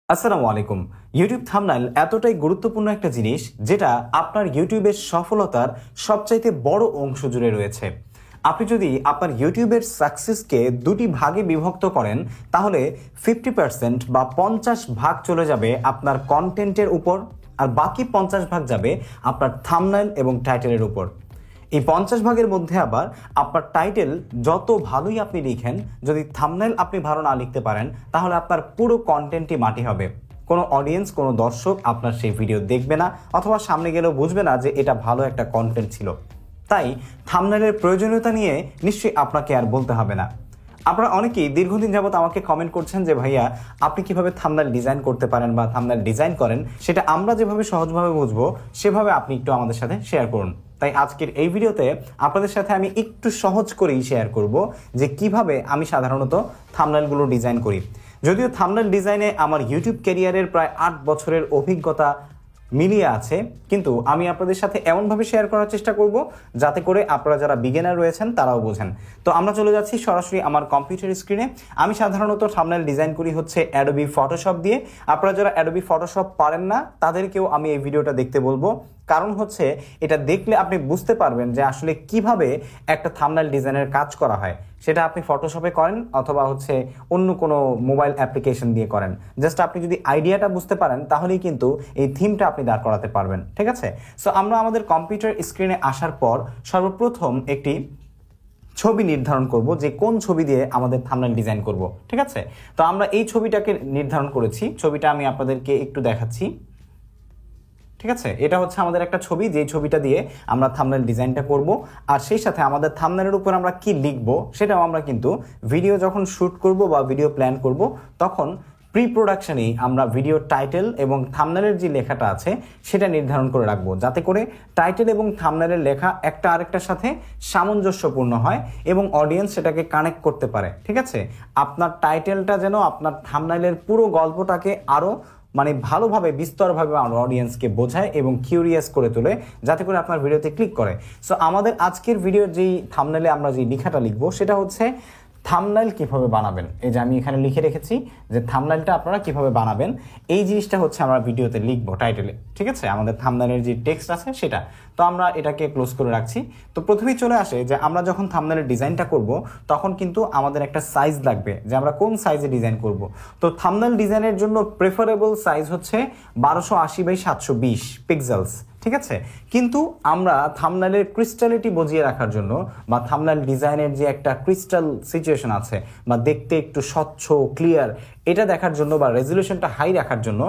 আসসালামু আলাইকুম। YouTube thumbnail এতটাই গুরুত্বপূর্ণ একটা জিনিস যেটা আপনার ইউটিউবের সফলতার সবচাইতে বড় অংশ জুড়ে রয়েছে। আপনি যদি আপনার ইউটিউবের সাকসেসকে দুটি ভাগে বিভক্ত করেন তাহলে 50% বা 50 ভাগ চলে যাবে আপনার কন্টেন্টের উপর, আর বাকি 50 ভাগ যাবে আপনার থাম্বনেল এবং টাইটেলের উপর। এই 50 ভাগের মধ্যে আবার আপনার টাইটেল যত ভালোই আপনি লিখেন, যদি থাম্বনেল আপনি ভালো না লিখতে পারেন তাহলে আপনার পুরো কন্টেন্টই মাটি হবে। কোনো অডিয়েন্স, কোনো দর্শক আপনার সেই ভিডিও দেখবে না, অথবা সামনে গেলেও বুঝবে না যে এটা ভালো একটা কন্টেন্ট ছিল। তাই থাম্বনেলের প্রয়োজনীয়তা নিয়ে নিশ্চয়ই আপনাকে আর বলতে হবে না। আপনারা অনেকেই দীর্ঘদিন যাবত আমাকে কমেন্ট করছেন যে ভাইয়া আপনি কিভাবে থাম্বনেল ডিজাইন করতে পারেন বা থাম্বনেল ডিজাইন করেন, সেটা আমরা যেভাবে সহজভাবে বুঝবো সেভাবে আপনি একটু আমাদের সাথে শেয়ার করুন। তাই আজকের এই ভিডিওতে আপনাদের সাথে আমি একটু সহজ করেই শেয়ার করব যে কিভাবে আমি সাধারণত থাম্বনেলগুলো ডিজাইন করি। যদিও থাম্বনেল ডিজাইনে আমার ইউটিউব ক্যারিয়ারের প্রায় 8 বছরের অভিজ্ঞতা মিলিয়ে আছে, কিন্তু আমি আপনাদের সাথে এমনভাবে শেয়ার করার চেষ্টা করব যাতে করে আপনারা যারা বিগিনার রয়েছেন তারাও বোঝেন। তো আমরা চলে যাচ্ছি সরাসরি আমার কম্পিউটার স্ক্রিনে। আমি সাধারণত থাম্বনেল ডিজাইন করি হচ্ছে অ্যাডোবি ফটোশপ দিয়ে। আপনারা যারা অ্যাডোবি ফটোশপ পারেন না তাদেরকেও আমি এই ভিডিওটা দেখতে বলবো, কারণ হচ্ছে এটা দেখলে আপনি বুঝতে পারবেন যে আসলে কিভাবে একটা থাম্বনেল ডিজাইনের কাজ করা হয়। সেটা আপনি ফটোশপে করেন অথবা হচ্ছে অন্য কোনো মোবাইল অ্যাপ্লিকেশন দিয়ে করেন, জাস্ট আপনি যদি আইডিয়াটা বুঝতে পারেন তাহলেই কিন্তু এই থিমটা আপনি দাঁড় করাতে পারবেন। ঠিক আছে, সো আমরা আমাদের কম্পিউটার স্ক্রিনে আসার পর সর্বপ্রথম একটি ছবি নির্ধারণ করব যে কোন ছবি দিয়ে আমাদের থাম্বনেল ডিজাইন করব। ঠিক আছে, তো আমরা এই ছবিটাকে নির্ধারণ করেছি। ছবিটা আমি আপনাদেরকে একটু দেখাচ্ছি। ঠিক আছে, এটা হচ্ছে আমাদের একটা ছবি, যে ছবিটা দিয়ে আমরা থাম্বনেল ডিজাইনটা করব। আর সেই সাথে আমাদের থাম্বনেলের উপর আমরা কি লিখব সেটাও আমরা কিন্তু ভিডিও যখন শ্যুট করব বা ভিডিও প্ল্যান করব তখন প্রি প্রোডাকশনেই আমরা ভিডিও টাইটেল এবং থাম্বনেলের যে লেখাটা আছে সেটা নির্ধারণ করে রাখবো, যাতে করে টাইটেল এবং থাম্বনেলের লেখা একটা আরেকটার সাথে সামঞ্জস্যপূর্ণ হয় এবং অডিয়েন্স সেটাকে কানেক্ট করতে পারে। ঠিক আছে, আপনার টাইটেলটা যেন আপনার থাম্বনেলের পুরো গল্পটাকে আরও ভালোভাবে বিস্তরভাবে আমার অডিয়েন্সকে বোঝায় এবং কিউরিয়াস করে তোলে, যাতে করে আপনার ভিডিওতে ক্লিক করে। সো আমাদের আজকের ভিডিওর যেই থাম্বনেলে আমরা যে লেখাটা লিখবো সেটা হচ্ছে থাম্বনেল কিভাবে বানাবেন। এই যে আমি এখানে লিখে রেখেছি যে থাম্বনেলটা আপনারা কিভাবে বানাবেন, এই জিনিসটা হচ্ছে আমরা ভিডিওতে লিখবো টাইটেলে। ঠিক আছে, আমাদের থাম্বনেলের যে টেক্সট আছে সেটা। তো আমরা এটাকে ক্লোজ করে রাখছি। তো প্রথমেই চলে আসে যে আমরা যখন থাম্বনেলের ডিজাইনটা করব তখন কিন্তু আমাদের একটা সাইজ লাগবে, যে আমরা কোন সাইজে ডিজাইন করব। তো থাম্বনেল ডিজাইনের জন্য প্রেফারেবল সাইজ হচ্ছে 1280x720 পিক্সেলস। ঠিক আছে, কিন্তু আমরা থাম্বনেলের ক্রিস্টালিটি বজিয়ে রাখার জন্য বা থাম্বনেল ডিজাইনের যে একটা ক্রিস্টাল সিচুয়েশন আছে বা দেখতে একটু স্বচ্ছ ক্লিয়ার, এটা দেখার জন্য বা রেজলিউশনটা হাই রাখার জন্য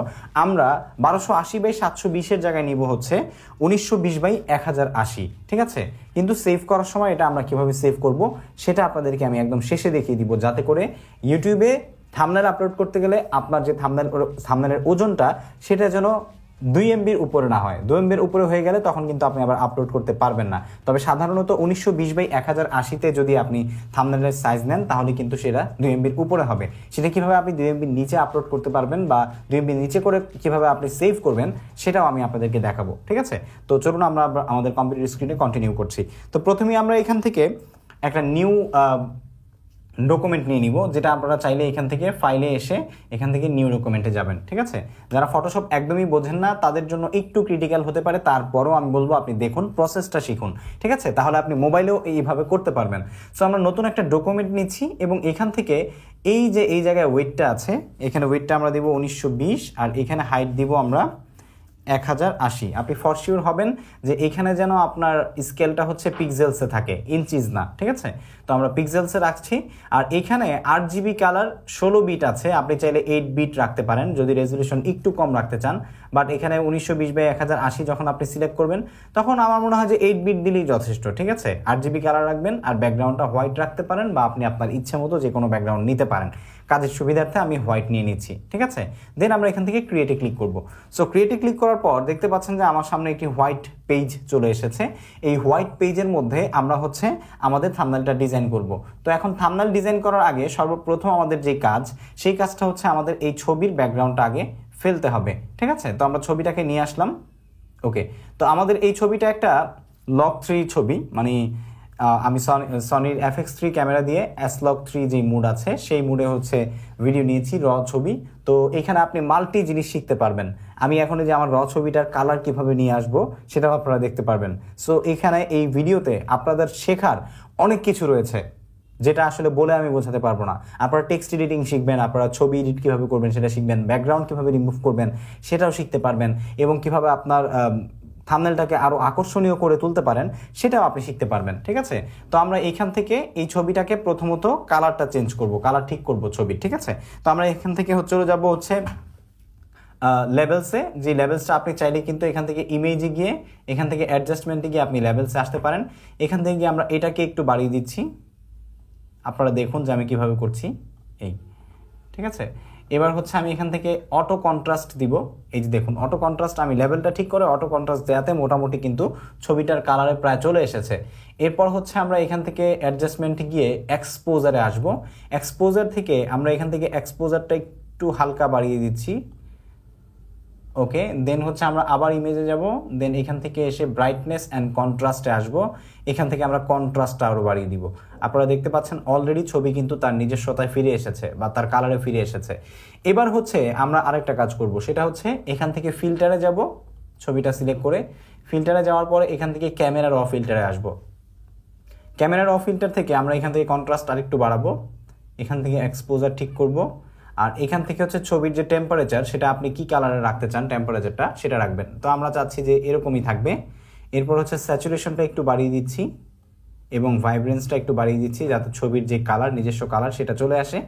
আমরা 1280x720 জায়গায় নিব হচ্ছে 1920x1080। ঠিক আছে, কিন্তু সেভ করার সময় এটা আমরা কিভাবে সেভ করব সেটা আপনাদেরকে আমি একদম শেষে দেখিয়ে দিব, যাতে করে ইউটিউবে থাম্বনেল আপলোড করতে গেলে আপনার যে থাম্বনেলের ওজনটা সেটা যেন 2 MBর উপরে না হয়। 2 MBর উপরে হয়ে গেলে তখন কিন্তু আপনি আবার আপলোড করতে পারবেন না। তবে সাধারণত 1920x1080-তে যদি আপনি থাম্বনেলের সাইজ নেন তাহলে কিন্তু সেটা 2 MBর উপরে হবে। সেটা কিভাবে আপনি 2 MBর নিচে আপলোড করতে পারবেন বা 2 MBর নিচে করে কিভাবে আপনি সেভ করবেন সেটাও আমি আপনাদেরকে দেখাবো। ঠিক আছে, তো চলুন আমরা আমাদের কম্পিউটার স্ক্রিনে কন্টিনিউ করছি। তো প্রথমেই আমরা এখান থেকে একটা নিউ ডকুমেন্ট নিয়ে নিব, যেটা আপনারা চাইলে এখান থেকে ফাইলে এসে এখান থেকে নিউ ডকুমেন্টে যাবেন। ঠিক আছে, যারা ফটোশপ একদমই বোঝেন না তাদের জন্য একটু ক্রিটিক্যাল হতে পারে, তারপরও আমি বলবো আপনি দেখুন, প্রসেসটা শিখুন। ঠিক আছে, তাহলে আপনি মোবাইলেও এইভাবে করতে পারবেন। সো আমরা নতুন একটা ডকুমেন্ট নিচ্ছি এবং এখান থেকে এই যে এই জায়গায় ওয়েটটা আছে, এখানে ওয়েটটা আমরা দিব 1920 আর এখানে হাইট দিব আমরা 1080। আপনি ফর শিওর হবেন যে এখানে যেন আপনার স্কেলটা হচ্ছে পিক্সেলসে থাকে, ইঞ্চিজ না। ঠিক আছে, তো আমরা পিক্সেলসে রাখছি। আর এখানে 8GB কালার 16 বিট আছে, আপনি চাইলে 8 বিট রাখতে পারেন যদি রেজলিউশন একটু কম রাখতে চান। বাট এখানে 1920x1080 যখন আপনি সিলেক্ট করবেন তখন আমার মনে হয় যে 8 বিট দিলেই যথেষ্ট। ঠিক আছে, 8GB কালার রাখবেন আর ব্যাকগ্রাউন্ডটা হোয়াইট রাখতে পারেন বা আপনি আপনার ইচ্ছে মতো যে কোনো ব্যাকগ্রাউন্ড নিতে পারেন। কাজের সুবিধার্থে আমি হোয়াইট নিয়ে নিচ্ছি। ঠিক আছে, দেন আমরা এখান থেকে ক্রিয়েটে ক্লিক করব। সো ক্রিয়েটে ক্লিক করার পর দেখতে পাচ্ছেন যে আমার সামনে একটি হোয়াইট পেজ চলে এসেছে। এই হোয়াইট পেজের মধ্যে আমরা হচ্ছে আমাদের থাম্বনেলটা ডিজাইন করব। তো এখন থাম্বনেল ডিজাইন করার আগে সর্বপ্রথম আমাদের যে কাজ, সেই কাজটা হচ্ছে আমাদের এই ছবির ব্যাকগ্রাউন্ডটা আগে ফেলতে হবে। ঠিক আছে, তো আমরা ছবিটাকে নিয়ে আসলাম। ওকে, তো আমাদের এই ছবিটা একটা লক 3 ছবি, আমি সনির FX3 ক্যামেরা দিয়ে S-Log3 যে মুড আছে সেই মুডে হচ্ছে ভিডিও নিয়েছি, র ছবি। তো এখানে আপনি মাল্টি জিনিস শিখতে পারবেন। আমি এখন যে আমার র ছবিটার কালার কিভাবে নিয়ে আসবো সেটাও আপনারা দেখতে পারবেন। সো এখানে এই ভিডিওতে আপনাদের শেখার অনেক কিছু রয়েছে, যেটা আসলে বলে আমি বোঝাতে পারবো না। আপনারা টেক্সট এডিটিং শিখবেন, আপনারা ছবি এডিট কীভাবে করবেন সেটা শিখবেন, ব্যাকগ্রাউন্ড কীভাবে রিমুভ করবেন সেটাও শিখতে পারবেন, এবং কীভাবে আপনার থাম্বনেলটাকে আরও আকর্ষণীয় করে তুলতে পারেন সেটাও আপনি শিখতে পারবেন। ঠিক আছে, তো আমরা এইখান থেকে এই ছবিটাকে প্রথমত কালারটা চেঞ্জ করব, কালার ঠিক করব ছবি। ঠিক আছে, তো আমরা এখান থেকে চলে যাব হচ্ছে লেভেলসে। যে লেভেলসটা আপনি চাইলে কিন্তু এখান থেকে ইমেজে গিয়ে এখান থেকে অ্যাডজাস্টমেন্টে গিয়ে আপনি লেভেলসে আসতে পারেন। এখান থেকে গিয়ে আমরা এটাকে একটু বাড়িয়ে দিচ্ছি, আপনারা দেখুন যে আমি কীভাবে করছি। এই ঠিক আছে, এবার হচ্ছে আমি এখান থেকে অটো কন্ট্রাস্ট দিব। এই যে দেখুন অটো কন্ট্রাস্ট, আমি লেভেলটা ঠিক করে অটো কন্ট্রাস্ট দেওয়াতে মোটামুটি কিন্তু ছবিটার কালারে প্রায় চলে এসেছে। এরপর হচ্ছে আমরা এখান থেকে অ্যাডজাস্টমেন্টে গিয়ে এক্সপোজারে আসব। এক্সপোজার থেকে আমরা এখান থেকে এক্সপোজারটা একটু হালকা বাড়িয়ে দিচ্ছি। ওকে, দেন হচ্ছে আমরা আবার ইমেজে যাব, দেন এখান থেকে এসে ব্রাইটনেস অ্যান্ড কন্ট্রাস্টে আসব। এখান থেকে আমরা কন্ট্রাস্টটা আরও বাড়িয়ে দিব। আপনারা দেখতে পাচ্ছেন অলরেডি ছবি কিন্তু তার নিজস্বতায় ফিরে এসেছে বা তার কালারে ফিরে এসেছে। এবার হচ্ছে আমরা আরেকটা কাজ করব, সেটা হচ্ছে এখান থেকে ফিল্টারে যাব, ছবিটা সিলেক্ট করে ফিল্টারে যাওয়ার পরে এখান থেকে ক্যামেরা র ফিল্টারে আসব। ক্যামেরা র ফিল্টার থেকে আমরা এখান থেকে কন্ট্রাস্ট আরেকটু বাড়াবো, এখান থেকে এক্সপোজার ঠিক করব, আর এখান থেকে হচ্ছে ছবির যে টেম্পারেচার সেটা আপনি কি কালারে রাখতে চান টেম্পারেচারটা সেটা রাখবেন। তো আমরা চাচ্ছি যে এরকমই থাকবে। এরপর হচ্ছে স্যাচুরেশনটা একটু বাড়িয়ে দিচ্ছি এবং ভাইব্রেন্সটা একটু বাড়িয়ে দিচ্ছি যাতে ছবির যে কালার নিজস্ব কালার সেটা চলে আসে,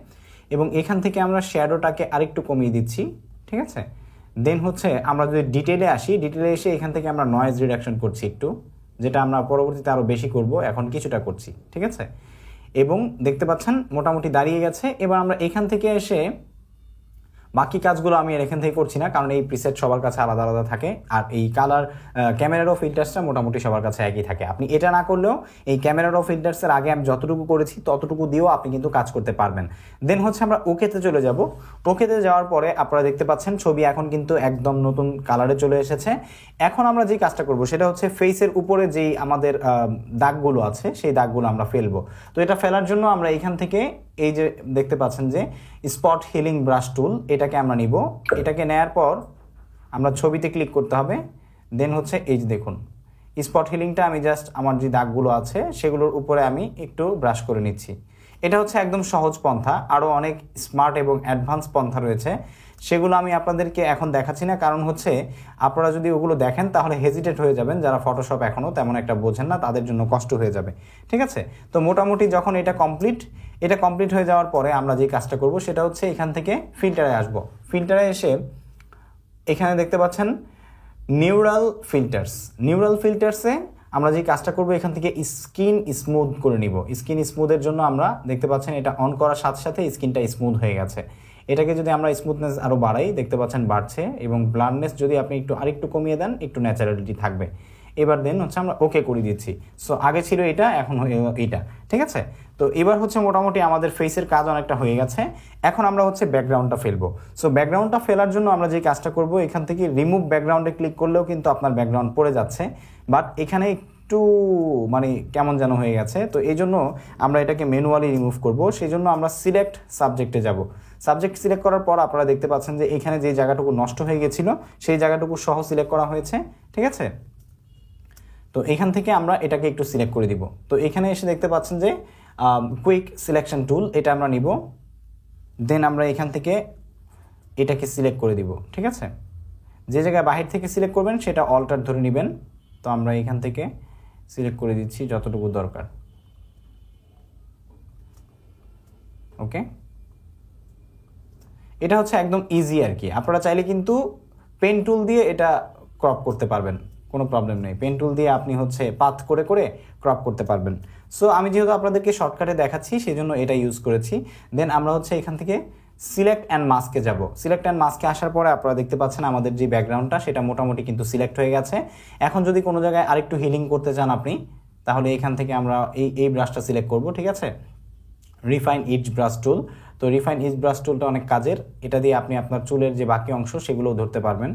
এবং এখান থেকে আমরা শ্যাডোটাকে আরেকটু কমিয়ে দিচ্ছি। ঠিক আছে, দেন হচ্ছে আমরা যদি ডিটেলে আসি, ডিটেলে এসে এখান থেকে আমরা নয়েজ রিডাকশন করছি একটু, যেটা আমরা পরবর্তীতে আরও বেশি করব, এখন কিছুটা করছি। ঠিক আছে, এবং দেখতে পাচ্ছেন মোটামুটি দাঁড়িয়ে গেছে। এবার আমরা এখান থেকে এসে বাকি কাজগুলো আমি এখান থেকে করছি না, কারণ এই প্রিসেট সবার কাছে আলাদা আলাদা থাকে, আর এই কালার ক্যামেরারও ফিল্টার্সটা মোটামুটি সবার কাছে একই থাকে। আপনি এটা না করলেও এই ক্যামেরারও ফিল্টার্সের আগে আমি যতটুকু করেছি ততটুকু দিয়েও আপনি কিন্তু কাজ করতে পারবেন। দেন হচ্ছে আমরা ওকেতে চলে যাব। ওকেতে যাওয়ার পরে আপনারা দেখতে পাচ্ছেন ছবি এখন কিন্তু একদম নতুন কালারে চলে এসেছে। এখন আমরা যেই কাজটা করব সেটা হচ্ছে ফেসের উপরে যেই আমাদের দাগগুলো আছে সেই দাগগুলো আমরা ফেলবো। তো এটা ফেলার জন্য আমরা এখান থেকে এই যে দেখতে পাচ্ছেন যে স্পট হিলিং ব্রাশ টুল, এটাকে আমরা নিব। এটাকে নেয়ার পর আমরা ছবিতে ক্লিক করতে হবে। দেন হচ্ছে এই যে দেখুন স্পট হিলিংটা আমি জাস্ট আমার যে দাগগুলো আছে সেগুলোর উপরে আমি একটু ব্রাশ করে নিচ্ছি। এটা হচ্ছে একদম সহজ পন্থা, আরও অনেক স্মার্ট এবং অ্যাডভান্স পন্থা রয়েছে, সেগুলো আমি আপনাদেরকে এখন দেখাচ্ছি না, কারণ হচ্ছে আপনারা যদি ওগুলো দেখেন তাহলে হেজিটেট হয়ে যাবেন। যারা ফটোশপ এখনও তেমন একটা বোঝেন না তাদের জন্য কষ্ট হয়ে যাবে। ঠিক আছে, তো মোটামুটি যখন এটা কমপ্লিট হয়ে যাওয়ার পরে আমরা যে কাজটা করব সেটা হচ্ছে এখান থেকে ফিল্টারে আসব। ফিল্টারে এসে এখানে দেখতে পাচ্ছেন নিউরাল ফিল্টার্সে আমরা যে কাজটা করব এখান থেকে স্কিন স্মুথ করে নিব। স্কিন স্মুথের জন্য আমরা দেখতে পাচ্ছেন এটা অন করার সাথে সাথে স্কিনটা স্মুথ হয়ে গেছে। এটাকে যদি আমরা স্মুথনেস আরও বাড়াই দেখতে পাচ্ছেন বাড়ছে, এবং ব্লারনেস যদি আপনি আরেকটু কমিয়ে দেন একটু ন্যাচারালিটি থাকবে। এবার দেন হচ্ছে আমরা ওকে করে দিচ্ছি। সো আগে ছিল এটা, এখন এইটা। ঠিক আছে, তো এবার হচ্ছে মোটামুটি আমাদের ফেসের কাজ অনেকটা হয়ে গেছে। এখন আমরা হচ্ছে ব্যাকগ্রাউন্ডটা ফেলবো। সো ব্যাকগ্রাউন্ডটা ফেলার জন্য আমরা যে কাজটা করব এখান থেকে রিমুভ ব্যাকগ্রাউন্ডে ক্লিক করলেও কিন্তু আপনার ব্যাকগ্রাউন্ড পড়ে যাচ্ছে, বাট এখানে একটু মানে কেমন যেন হয়ে গেছে। তো এই জন্য আমরা এটাকে ম্যানুয়ালি রিমুভ করব। সেই জন্য আমরা সিলেক্ট সাবজেক্টে যাব। সাবজেক্ট সিলেক্ট করার পর আপনারা দেখতে পাচ্ছেন যে এখানে যে জায়গাটুকু নষ্ট হয়ে গেছিল সেই জায়গাটুকু সহ সিলেক্ট করা হয়েছে। ঠিক আছে, তো এখান থেকে আমরা এটাকে একটু সিলেক্ট করে দিব। তো এখানে এসে দেখতে পাচ্ছেন যে কুইক সিলেকশন টুল, এটা আমরা নিব। দেন আমরা এখান থেকে এটাকে সিলেক্ট করে দিব। ঠিক আছে, যে জায়গায় বাহির থেকে সিলেক্ট করবেন সেটা অল্টার ধরে নেবেন। তো আমরা এখান থেকে সিলেক্ট করে দিচ্ছি যতটুকু দরকার। ওকে, এটা হচ্ছে একদম ইজি আর কি। আপনারা চাইলে কিন্তু পেন টুল দিয়ে এটা ক্রপ করতে পারবেন, কোনো প্রবলেম নেই। পেন টুল দিয়ে আপনি হচ্ছে পাথ করে করে ক্রপ করতে পারবেন। সো আমি যেহেতু আপনাদেরকে শর্টকাটে দেখাচ্ছি সেই জন্য এটা ইউজ করেছি। দেন আমরা হচ্ছে এখান থেকে সিলেক্ট অ্যান্ড মাস্কে যাব। সিলেক্ট অ্যান্ড মাস্কে আসার পরে আপনারা দেখতে পাচ্ছেন আমাদের যে ব্যাকগ্রাউন্ডটা সেটা মোটামুটি কিন্তু সিলেক্ট হয়ে গেছে। এখন যদি কোনো জায়গায় আরেকটু হিলিং করতে চান আপনি, তাহলে এখান থেকে আমরা এই ব্রাশটা সিলেক্ট করব। ঠিক আছে, রিফাইন ইচ ব্রাশ টুল। তো রিফাইন ইচ ব্রাশ টুলটা অনেক কাজের, এটা দিয়ে আপনি আপনার চুলের যে বাকি অংশ সেগুলোও ধরতে পারবেন।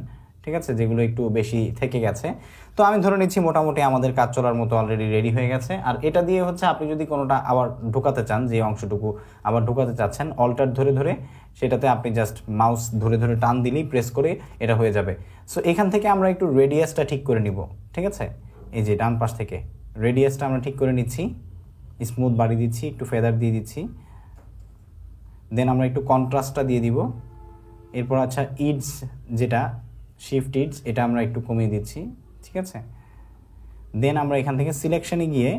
ঠিক আছে, যেগুলো একটু বেশি থেকে গেছে। তো আমি ধরে নিচ্ছি মোটামুটি আমাদের কাজ চলার মতো অলরেডি রেডি হয়ে গেছে। আর এটা দিয়ে হচ্ছে আপনি যদি কোনোটা আবার ঢোকাতে চান, যে অংশটুকু আবার ঢোকাতে চাচ্ছেন, অল্টার ধরে ধরে সেটাতে আপনি জাস্ট মাউস ধরে ধরে টান দিলেই প্রেস করে এটা হয়ে যাবে। সো এখান থেকে আমরা একটু রেডিয়াসটা ঠিক করে নিব, ঠিক আছে। এই যে ডান পাশ থেকে রেডিয়াসটা আমরা ঠিক করে নিচ্ছি, স্মুথ বাড়িয়ে দিচ্ছি, একটু ফেদার দিয়ে দিচ্ছি, দেন আমরা একটু কন্ট্রাস্টটা দিয়ে দিব। এরপর আচ্ছা ইডস, যেটা শিফট ইডস, এটা আমরা একটু কমিয়ে দিচ্ছি, ঠিক আছে। দেন আমরা এখান থেকে সিলেকশনে গিয়ে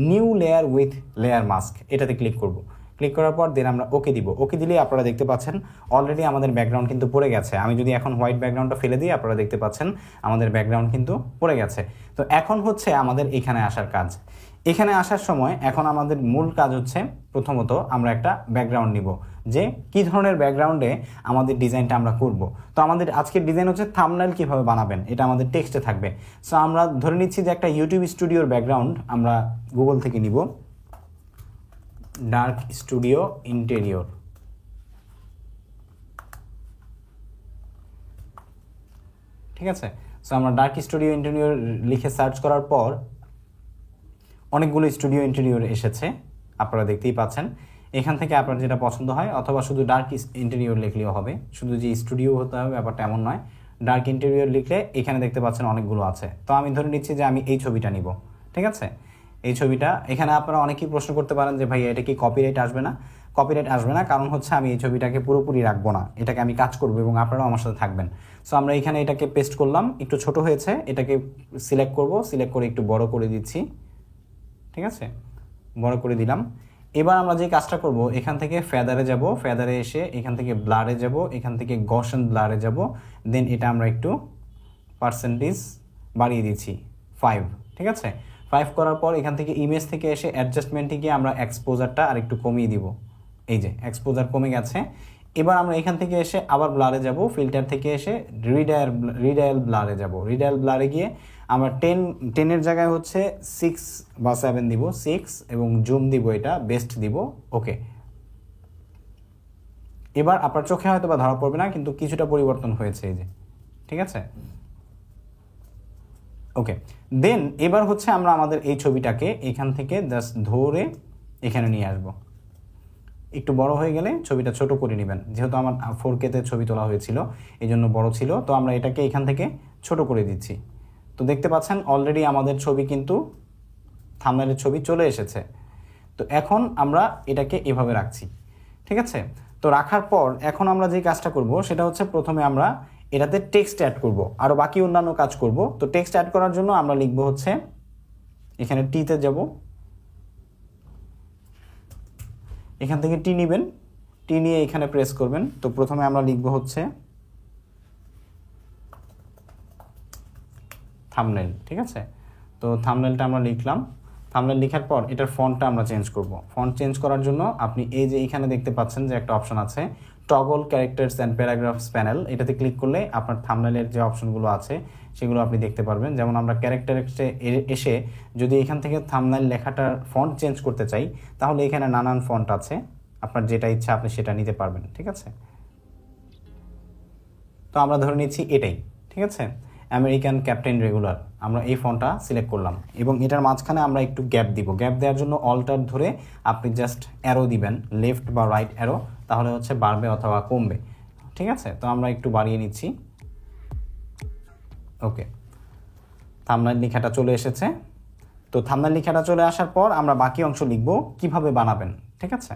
new layer with layer mask এটাতে ক্লিক করব। ক্লিক করার পর দেন আমরা ওকে দিব। ওকে দিলেই আপনারা দেখতে পাচ্ছেন অলরেডি আমাদের ব্যাকগ্রাউন্ড কিন্তু পড়ে গেছে। আমি যদি এখন হোয়াইট ব্যাকগ্রাউন্ডটা ফেলে দিই, আপনারা দেখতে পাচ্ছেন আমাদের ব্যাকগ্রাউন্ড কিন্তু পড়ে গেছে। তো এখন হচ্ছে আমাদের এখানে আসার কাজ। এখানে আসার সময় এখন আমাদের মূল কাজ হচ্ছে প্রথমত আমরা একটা ব্যাকগ্রাউন্ড নিব, যে কি ধরনের ব্যাকগ্রাউন্ডে আমাদের ডিজাইনটা আমরা করব। তো আমাদের আজকের ডিজাইন হচ্ছে থাম্বনেল কিভাবে বানাবেন, এটা আমাদের টেক্সটে থাকবে। সো আমরা ধরে নিচ্ছি যে একটা ইউটিউব স্টুডিওর ব্যাকগ্রাউন্ড আমরা গুগল থেকে নিব, ডার্ক স্টুডিও ইন্টেরিয়র। ঠিক আছে, সো আমরা ডার্ক স্টুডিও ইন্টেরিয়র লিখে সার্চ করার পর অনেকগুলো স্টুডিও ইন্টেরিয়র এসেছে, আপনারা দেখতেই পাচ্ছেন। এখান থেকে আপনার যেটা পছন্দ হয়, অথবা শুধু ডার্ক ইন্টেরিয়র লিখলেও হবে, শুধু যে স্টুডিও হতে হবে ব্যাপারটা এমন নয়। ডার্ক ইন্টেরিয়র লিখলে এখানে দেখতে পাচ্ছেন অনেকগুলো আছে। তো আমি ধরে নিচ্ছি যে আমি এই ছবিটা নিব, ঠিক আছে। এই ছবিটা, এখানে আপনারা অনেকেই প্রশ্ন করতে পারেন যে ভাই এটা কি কপিরাইট আসবে না? কপিরাইট আসবে না, কারণ হচ্ছে আমি এই ছবিটাকে পুরোপুরি রাখবো না, এটাকে আমি কাজ করবো এবং আপনারাও আমার সাথে থাকবেন। সো আমরা এখানে এটাকে পেস্ট করলাম, একটু ছোট হয়েছে, এটাকে সিলেক্ট করব, সিলেক্ট করে একটু বড় করে দিচ্ছি, ঠিক আছে, বড় করে দিলাম। এবার আমরা যে কাজটা করব, এখান থেকে ফেদারে যাব, ফেদারে এসে এখান থেকে ব্লারে যাব, এখান থেকে গসন ব্লারে যাব, দেন এটা আমরা একটু পার্সেন্টেজ বাড়িয়ে দিচ্ছি 5, ঠিক আছে। 5 করার পর এখান থেকে ইমেজ থেকে এসে অ্যাডজাস্টমেন্টে গিয়ে আমরা এক্সপোজারটা আর একটু কমিয়ে দিব। এই যে এক্সপোজার কমে গেছে। এবার আমরা এখান থেকে এসে আবার ব্লারে যাব, ফিল্টার থেকে এসে রিডায়াল ব্লারে যাব। রিডায়াল ব্লারে গিয়ে আমরা 10-এর জায়গায় হচ্ছে 6 বা 7 দিব, 6, এবং জুম দিব, এটা বেস্ট দিব, ওকে। এবার আপনার চোখে হয়তো বা ধরা পড়বে না, কিন্তু কিছুটা পরিবর্তন হয়েছে, এই যে, ঠিক আছে, ওকে। দেন এবার হচ্ছে আমরা আমাদের এই ছবিটাকে এখান থেকে জাস্ট ধরে এখানে নিয়ে আসব। একটু বড় হয়ে গেলে ছবিটা ছোট করে নেবেন, যেহেতু আমার 4K-তে ছবি তোলা হয়েছিল এই জন্য বড় ছিল। তো আমরা এটাকে এখান থেকে ছোট করে দিচ্ছি। তো দেখতে পাচ্ছেন অলরেডি আমাদের ছবি কিন্তু থাম্বনেলের ছবি চলে এসেছে। তো এখন আমরা এটাকে এভাবে রাখছি, ঠিক আছে। তো রাখার পর এখন আমরা যে কাজটা করব সেটা হচ্ছে প্রথমে আমরা এটাতে টেক্সট অ্যাড করব, আরও বাকি অন্যান্য কাজ করব। তো টেক্সট অ্যাড করার জন্য আমরা লিখব হচ্ছে এখানে টিতে যাব, এখান থেকে টি নেবেন, টি নিয়ে এখানে প্রেস করবেন। তো প্রথমে আমরা লিখব হচ্ছে থাম্বনেল, ঠিক আছে। তো থাম্বনেলটা আমরা লিখলাম। থাম্বনেল লেখার পর এটার ফন্টটা আমরা চেঞ্জ করব। ফন্ট চেঞ্জ করার জন্য আপনি এই যে এখানে দেখতে পাচ্ছেন যে একটা অপশন আছে toggle characters and paragraphs panel, এটাতে ক্লিক করলে আপনার থাম্বনেলের যে অপশনগুলো আছে সেগুলো আপনি দেখতে পারবেন। যেমন আমরা ক্যারেক্টারে এসে যদি এখান থেকে থাম্বনেল লেখাটার ফন্ট চেঞ্জ করতে চাই, তাহলে এখানে নানান ফন্ট আছে, আপনার যেটা ইচ্ছা আপনি সেটা নিতে পারবেন, ঠিক আছে। তো আমরা ধরে নিচ্ছি এটাই, ঠিক আছে, আমেরিকান ক্যাপ্টেন রেগুলার। আমরা এই ফন্টটা সিলেক্ট করলাম এবং এটার মাঝখানে আমরা একটু গ্যাপ দিব। গ্যাপ দেওয়ার জন্য অল্টার ধরে আপনি জাস্ট অ্যারো দিবেন, লেফট বা রাইট অ্যারো, তাহলে হচ্ছে বাড়বে অথবা কমবে, ঠিক আছে। তো আমরা একটু বাড়িয়ে নিচ্ছি, ওকে। থাম্বনেল লেখাটা চলে এসেছে। তো থাম্বনেল লেখাটা চলে আসার পর আমরা বাকি অংশ লিখব কিভাবে বানাবেন, ঠিক আছে।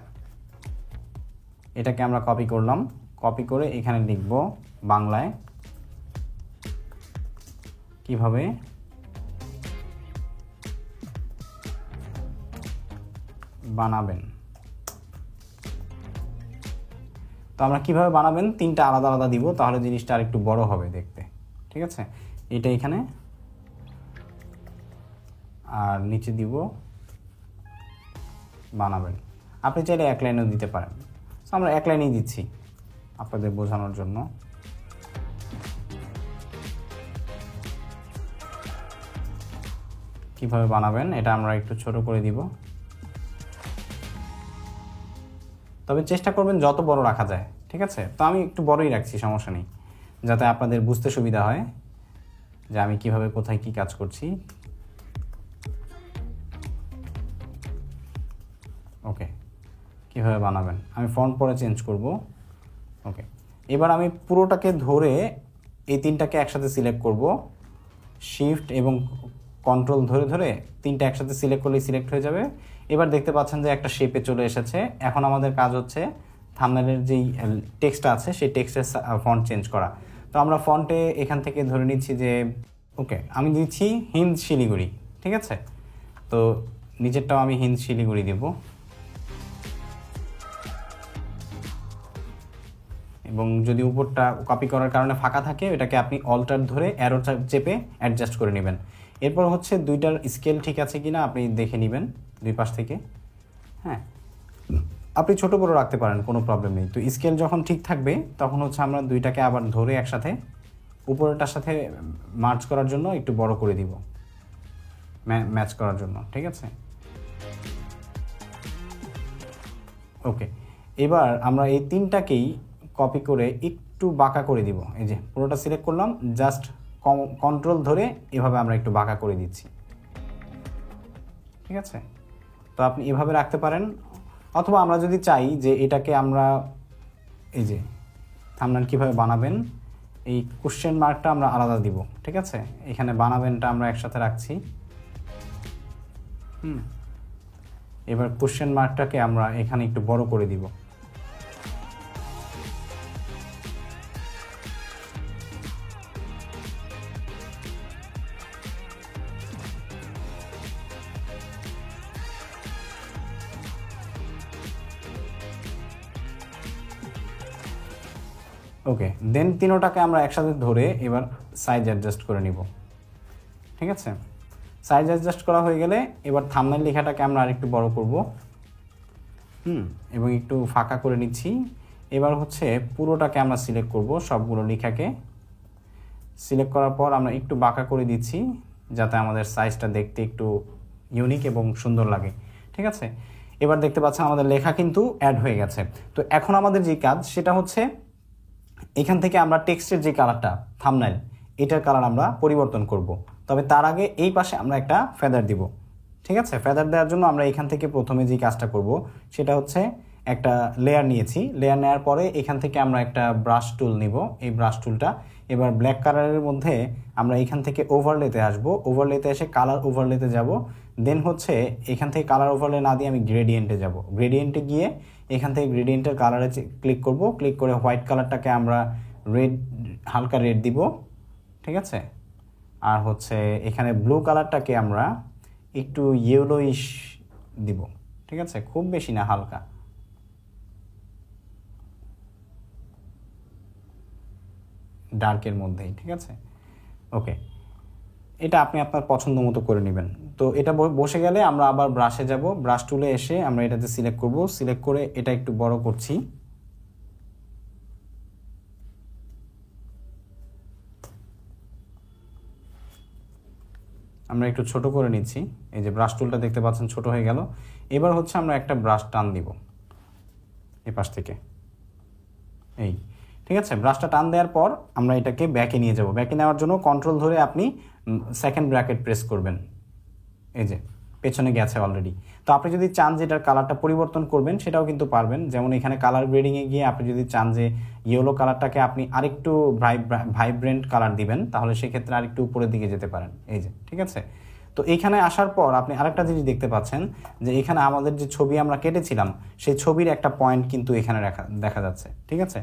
এটাকে আমরা কপি করলাম, কপি করে এখানে লিখব বাংলায় কিভাবে বানাবেন। তো আমরা কিভাবে বানাবেন 3টা আলাদা আলাদা দিব, তাহলে জিনিসটা আর একটু বড় হবে দেখতে, ঠিক আছে। এটা এখানে আর নিচে দিব বানাবেন। আপনি চাইলে 1 লাইনও দিতে পারেন। তো আমরা 1 লাইনেই দিচ্ছি আপনাদের বোঝানোর জন্য। কিভাবে বানাবেন এটা আমরা একটু ছোট করে দিব, তবে চেষ্টা করবেন যত বড় রাখা যায়, ঠিক আছে। তো আমি একটু বড়ই রাখছি, সমস্যা নেই, যাতে আপনাদের বুঝতে সুবিধা হয়। যে আমি কিভাবে কোথায় কি কাজ করছি। ওকে, কীভাবে বানাবেন, আমি ফন্ট পরে চেঞ্জ করব। ওকে, এবার আমি পুরোটাকে ধরে এই তিনটাকে একসাথে সিলেক্ট করব, শিফট এবং কন্ট্রোল ধরে ধরে তিনটা একসাথে সিলেক্ট করলেই সিলেক্ট হয়ে যাবে। এবার দেখতে পাচ্ছেন যে একটা শেপে চলে এসেছে। এখন আমাদের কাজ হচ্ছে থাম্বনেলের যেই টেক্সটটা আছে সেই টেক্সটের ফন্ট চেঞ্জ করা। তো আমরা ফন্টে এখান থেকে ধরে নিচ্ছি যে ওকে, আমি দিচ্ছি হিন্দ শিলিগুড়ি, ঠিক আছে। তো নিচেরটাও আমি হিন্দ শিলিগুড়ি দেব, এবং যদি উপরটা কপি করার কারণে ফাঁকা থাকে এটাকে আপনি অল্টার ধরে অ্যারো চেপে অ্যাডজাস্ট করে নেবেন। এরপর হচ্ছে দুইটার স্কেল ঠিক আছে কিনা আপনি দেখে নেবেন দুই পাশ থেকে। হ্যাঁ, আপনি ছোট বড় রাখতে পারেন, কোনো প্রবলেম নেই। তো স্কেল যখন ঠিক থাকবে তখন হচ্ছে আমরা দুইটাকে আবার ধরে একসাথে উপরেরটার সাথে মার্চ করার জন্য একটু বড় করে দিব, ম্যাচ করার জন্য, ঠিক আছে। ওকে, এবার আমরা এই তিনটাকেই কপি করে একটু বাঁকা করে দিব। এই যে পুরোটা সিলেক্ট করলাম, জাস্ট কন্ট্রোল ধরে এভাবে আমরা একটু বাঁকা করে দিচ্ছি, ঠিক আছে। তো আপনি এভাবে রাখতে পারেন, অথবা আমরা যদি চাই যে এটাকে আমরা এই যে থাম্বনেল কীভাবে বানাবেন এই কোশ্চেন মার্কটা আমরা আলাদা দিব, ঠিক আছে। এখানে বানাবেনটা আমরা একসাথে রাখছি। এবার কোশ্চেন মার্কটাকে আমরা এখানে একটু বড় করে দিব। ওকে, দেন তিনোটাকে আমরা একসাথে ধরে এবার সাইজ অ্যাডজাস্ট করে নিব, ঠিক আছে। সাইজ অ্যাডজাস্ট করা হয়ে গেলে এবার থাম্বনেল লেখাটাকে আমরা আরেকটু বড় করব, এবং একটু ফাঁকা করে নিচ্ছি। এবার হচ্ছে পুরোটাকে আমরা সিলেক্ট করব, সবগুলো লেখাকে সিলেক্ট করার পর আমরা একটু বাঁকা করে দিচ্ছি যাতে আমাদের সাইজটা দেখতে একটু ইউনিক এবং সুন্দর লাগে, ঠিক আছে। এবার দেখতে পাচ্ছেন আমাদের লেখা কিন্তু অ্যাড হয়ে গেছে। তো এখন আমাদের যে কাজ সেটা হচ্ছে এখান থেকে আমরা টেক্সটের যে কালারটা থাম্বনেল এটার কালার আমরা পরিবর্তন করব। তবে তার আগে এই পাশে আমরা একটা ফেদার দিব, ঠিক আছে। ফেদার দেওয়ার জন্য আমরা এখান থেকে প্রথমে যে কাজটা করব সেটা হচ্ছে একটা লেয়ার নিয়েছি। লেয়ার নেওয়ার পরে এখান থেকে আমরা একটা ব্রাশ টুল নিব, এই ব্রাশ টুলটা এবার ব্ল্যাক কালারের মধ্যে আমরা এখান থেকে ওভারলেতে আসব, ওভারলেতে এসে কালার ওভারলেতে যাব। দেন হচ্ছে এখান থেকে কালার ওভারলে না দিয়ে আমি গ্রেডিয়েন্টে যাব। গ্রেডিয়েন্টে গিয়ে এখান থেকে গ্রেডিয়েন্টের কালারে ক্লিক করব, ক্লিক করে হোয়াইট কালারটাকে আমরা রেড, হালকা রেড দিব, ঠিক আছে। আর হচ্ছে এখানে ব্লু কালারটাকে আমরা একটু ইয়েলোইশ দিব, ঠিক আছে, খুব বেশি না, হালকা। ডার্কের মধ্যেই, ঠিক আছে। ওকে, এটা আপনি আপনার পছন্দ মতো করে নেবেন। তো এটা বসে গেলে আমরা আবার ব্রাশে যাব, ব্রাশ টুলে এসে আমরা এটাতে সিলেক্ট করব, সিলেক্ট করে এটা একটু বড় করছি। আমরা একটু ছোট করে নিচ্ছি, এই যে ব্রাশ টুলটা দেখতে পাচ্ছেন ছোট হয়ে গেল। এবার হচ্ছে আমরা একটা ব্রাশ টান দিব এই পাশ থেকে, এই, ঠিক আছে। ব্রাশটা টান দেওয়ার পর আমরা এটাকে ব্যাকে নিয়ে যাব। ব্যাকে নেওয়ার জন্য কন্ট্রোল ধরে আপনি সেকেন্ড ব্র্যাকেট প্রেস করবেন, এই যে পেছনে গেছে অলরেডি। তো আপনি যদি চান যে এটার কালারটা পরিবর্তন করবেন সেটাও কিন্তু পারবেন। যেমন এখানে কালার গ্রেডিংয়ে গিয়ে আপনি যদি চান যে ইয়েলো কালারটাকে আপনি আরেকটু ভাইব্রেন্ট কালার দিবেন তাহলে সেক্ষেত্রে আরেকটু উপরের দিকে যেতে পারেন, এই যে, ঠিক আছে। তো এইখানে আসার পর আপনি আরেকটা জিনিস দেখতে পাচ্ছেন যে এখানে আমাদের যে ছবি আমরা কেটেছিলাম সেই ছবির একটা পয়েন্ট কিন্তু এখানে দেখা যাচ্ছে, ঠিক আছে,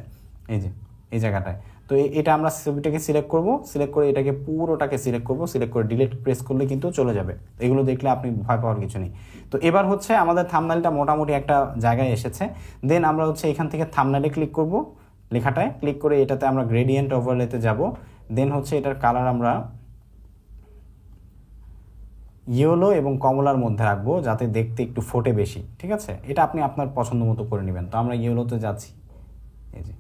এই যে এই জায়গাটায়। তো এটা আমরা ছবিটাকে সিলেক্ট করব, সিলেক্ট করে এটাকে পুরোটাকে সিলেক্ট করব, সিলেক্ট করে ডিলিট প্রেস করলে কিন্তু চলে যাবে। এগুলো দেখলে আপনি ভয় পাওয়ার কিছু নেই। তো এবার হচ্ছে আমাদের থাম্বনেলটা মোটামুটি একটা জায়গায় এসেছে। দেন আমরা হচ্ছে এখান থেকে থাম্বনেলে ক্লিক করব, লেখাটায় ক্লিক করে এটাতে আমরা গ্রেডিয়েন্ট ওভারলেতে যাব। দেন হচ্ছে এটার কালার আমরা ইয়েলো এবং কমলার মধ্যে রাখবো যাতে দেখতে একটু ফোটে বেশি, ঠিক আছে। এটা আপনি আপনার পছন্দ মতো করে নেবেন। তো আমরা ইয়েলোতে যাচ্ছি, এই যে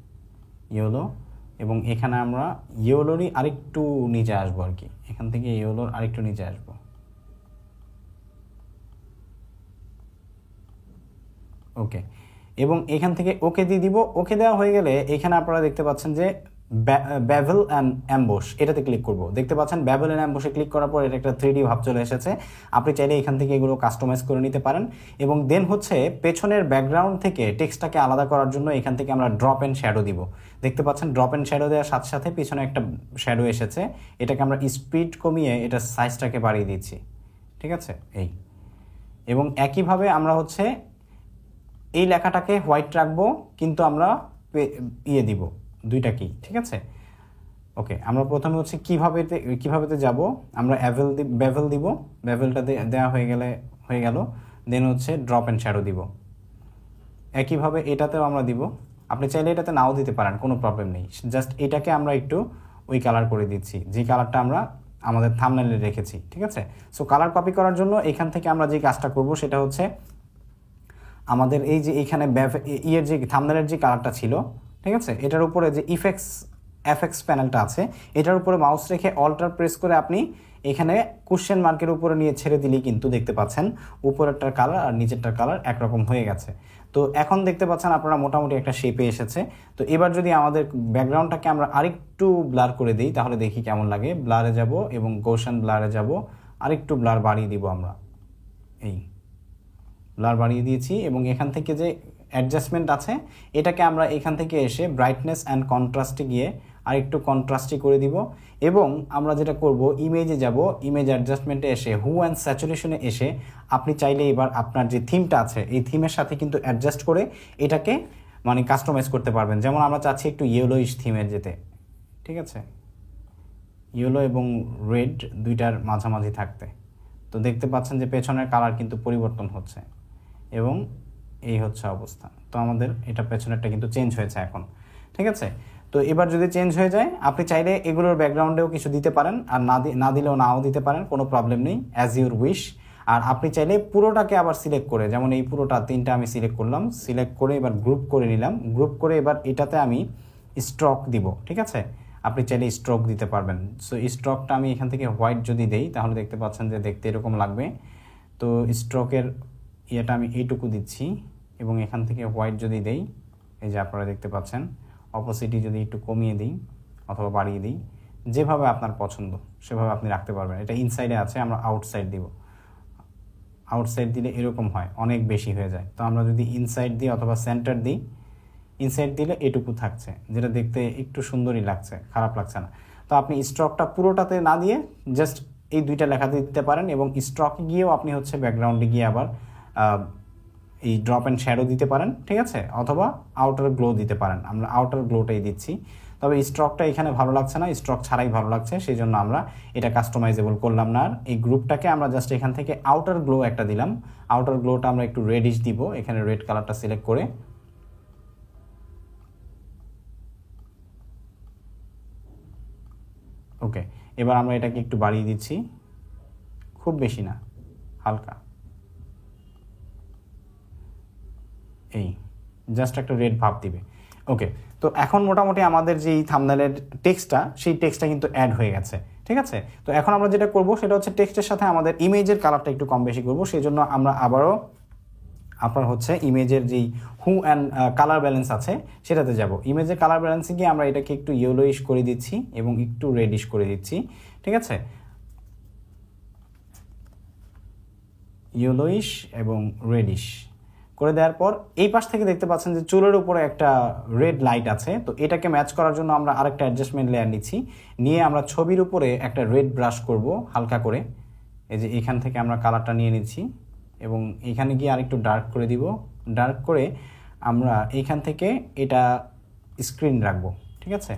ইয়েলো, এবং এখানে আমরা ইয়েলোরই আরেকটু নিচে আসবো আর কি, এখান থেকে ইয়েলোর আরেকটু নিচে আসবো, ওকে। এবং এখান থেকে ওকে দিয়ে দিব। ওকে দেওয়া হয়ে গেলে এখানে আপনারা দেখতে পাচ্ছেন যে বেভেল অ্যান্ড অ্যাম্বোস, এটাতে ক্লিক করব। দেখতে পাচ্ছেন বেভেল অ্যান্ড অ্যাম্বোসে ক্লিক করার পর এটা একটা 3D ভাব চলে এসেছে। আপনি চাইলে এখান থেকে এগুলো কাস্টমাইজ করে নিতে পারেন। এবং দেন হচ্ছে পেছনের ব্যাকগ্রাউন্ড থেকে টেক্সটটাকে আলাদা করার জন্য এখান থেকে আমরা ড্রপ অ্যান্ড শ্যাডো দিব। দেখতে পাচ্ছেন ড্রপ অ্যান্ড শ্যাডো দেওয়ার সাথে সাথে পিছনে একটা শ্যাডো এসেছে, এটাকে আমরা স্পিড কমিয়ে এটা সাইজটাকে বাড়িয়ে দিচ্ছি, ঠিক আছে। এবং একইভাবে আমরা হচ্ছে এই লেখাটাকে হোয়াইট রাখবো, কিন্তু আমরা দিব দুইটা কি, ঠিক আছে। ওকে, আমরা প্রথমে হচ্ছে কিভাবেতে যাব, আমরা বেভেল দিব, বেভেলটা দেওয়া হয়ে গেল। দেন হচ্ছে ড্রপ অ্যান্ড শ্যাডো দিব। একইভাবে এটাতেও আমরা দিব। আপনি চাইলে এটাতে নাও দিতে পারেন, কোনো প্রবলেম নেই। জাস্ট এটাকে আমরা একটু ওই কালার করে দিচ্ছি, যে কালারটা আমরা আমাদের থাম্বনেইলে রেখেছি, ঠিক আছে। সো কালার কপি করার জন্য এখান থেকে আমরা যে কাজটা করব সেটা হচ্ছে আমাদের এই যে এখানে যে থাম্বনেইলের যে কালারটা ছিল, ঠিক আছে, এটার উপরে যে এফএক্স প্যানেলটা আছে, এটার উপরে মাউস রেখে অল্টার প্রেস করে আপনি এখানে কোশ্চেন মার্কের উপরে নিয়ে ছেড়ে দিলেই কিন্তু দেখতে পাচ্ছেন উপরেরটার কালার আর নিচেরটার কালার একরকম হয়ে গেছে। তো এখন দেখতে পাচ্ছেন আপনারা মোটামুটি একটা শেপে এসেছে। তো এবার যদি আমাদের ব্যাকগ্রাউন্ডটাকে আমরা আরেকটু ব্লার করে দিই তাহলে দেখি কেমন লাগে। ব্লারে যাব এবং গোশন ব্লারে যাব, আরেকটু ব্লার বাড়িয়ে দিব আমরা। এই ব্লার বাড়িয়ে দিয়েছি এবং এখান থেকে যে অ্যাডজাস্টমেন্ট আছে এটাকে আমরা এখান থেকে এসে ব্রাইটনেস অ্যান্ড কন্ট্রাস্টে গিয়ে আরেকটু কন্ট্রাস্টই করে দিব। এবং আমরা যেটা করব, ইমেজে যাব, ইমেজ অ্যাডজাস্টমেন্টে এসে হু অ্যান্ড স্যাচুরেশনে এসে আপনি চাইলে এবার আপনার যে থিমটা আছে এই থিমের সাথে কিন্তু অ্যাডজাস্ট করে এটাকে মানে কাস্টমাইজ করতে পারবেন। যেমন আমরা চাচ্ছি একটু ইয়েলোইশ থিমের যেতে, ঠিক আছে, ইয়েলো এবং রেড দুইটার মাঝামাঝি থাকতে। তো দেখতে পাচ্ছেন যে পেছনের কালার কিন্তু পরিবর্তন হচ্ছে এবং এই হচ্ছে অবস্থা। তো আমাদের এটা পেছনেরটা কিন্তু চেঞ্জ হয়েছে এখন, ঠিক আছে। তো এবার যদি চেঞ্জ হয়ে যায় আপনি চাইলে এগুলোর ব্যাকগ্রাউন্ডেও কিছু দিতে পারেন, আর না দিলেও নাও দিতে পারেন, কোনো প্রবলেম নেই, অ্যাজ ইউর উইশ। আর আপনি চাইলে পুরোটাকে আবার সিলেক্ট করে, যেমন এই পুরোটা তিনটা আমি সিলেক্ট করলাম, সিলেক্ট করে এবার গ্রুপ করে নিলাম, গ্রুপ করে এবার এটাতে আমি স্ট্রোক দিব, ঠিক আছে। আপনি চাইলে স্ট্রোক দিতে পারবেন। সো স্ট্রোকটা আমি এখান থেকে হোয়াইট যদি দেই তাহলে দেখতে পাচ্ছেন যে দেখতে এরকম লাগবে। তো স্ট্রোকের ইয়েটা আমি এইটুকু দিচ্ছি এবং এখান থেকে হোয়াইট যদি দেই, এই যে আপনারা দেখতে পাচ্ছেন, অপোসিটি যদি একটু কমিয়ে দিই অথবা বাড়িয়ে দিই, যেভাবে আপনার পছন্দ সেভাবে আপনি রাখতে পারবেন। এটা ইনসাইডে আছে, আমরা আউটসাইড দিব। আউটসাইড দিলে এরকম হয়, অনেক বেশি হয়ে যায়। তো আমরা যদি ইনসাইড দিই অথবা সেন্টার দিই, ইনসাইড দিলে এটুকু থাকছে, যেটা দেখতে একটু সুন্দরই লাগছে, খারাপ লাগছে না। তো আপনি স্ট্রকটা পুরোটাতে না দিয়ে জাস্ট এই দুইটা লেখাতে দিতে পারেন এবং স্ট্রকে গিয়েও আপনি হচ্ছে ব্যাকগ্রাউন্ডে গিয়ে আবার এই ড্রপ অ্যান্ড শ্যাডো দিতে পারেন, ঠিক আছে, অথবা আউটার গ্লো দিতে পারেন। আমরা আউটার গ্লোটাই দিচ্ছি, তবে স্ট্রকটা এখানে ভালো লাগছে না, স্ট্রক ছাড়াই ভালো লাগছে, সেই জন্য আমরা এটা কাস্টমাইজেবল করলাম না। আর এই গ্রুপটাকে আমরা জাস্ট এখান থেকে আউটার গ্লো একটা দিলাম। আউটার গ্লোটা আমরা একটু রেডিশ দিব, এখানে রেড কালারটা সিলেক্ট করে। ওকে, এবার আমরা এটাকে একটু বাড়িয়ে দিচ্ছি, খুব বেশি না, হালকা, এই জাস্ট একটা রেড ভাব দিবে। ওকে, তো এখন মোটামুটি আমাদের যেই থাম্বনেইলের টেক্সটটা, সেই টেক্সটটা কিন্তু অ্যাড হয়ে গেছে, ঠিক আছে। তো এখন আমরা যেটা করব সেটা হচ্ছে টেক্সটের সাথে আমাদের ইমেজের কালারটা একটু কম বেশি করব। সেই জন্য আমরা আবারও আপনার হচ্ছে ইমেজের যেই হু অ্যান্ড কালার ব্যালেন্স আছে সেটাতে যাব। ইমেজের কালার ব্যালেন্সে গিয়ে আমরা এটাকে একটু ইয়েলোইশ করে দিচ্ছি এবং একটু রেডিশ করে দিচ্ছি, ঠিক আছে, ইয়েলোইশ এবং রেডিশ করে দেওয়ার পর এই পাশ থেকে দেখতে পাচ্ছেন যে চুলের উপরে একটা রেড লাইট আছে। তো এটাকে ম্যাচ করার জন্য আমরা আরেকটা অ্যাডজাস্টমেন্ট লেয়ার নিচ্ছি, নিয়ে আমরা ছবির উপরে একটা রেড ব্রাশ করব হালকা করে। এই যে এখান থেকে আমরা কালারটা নিয়ে নিচ্ছি এবং এখানে গিয়ে আরেকটু ডার্ক করে দিব। ডার্ক করে আমরা এইখান থেকে এটা স্ক্রিন রাখবো, ঠিক আছে।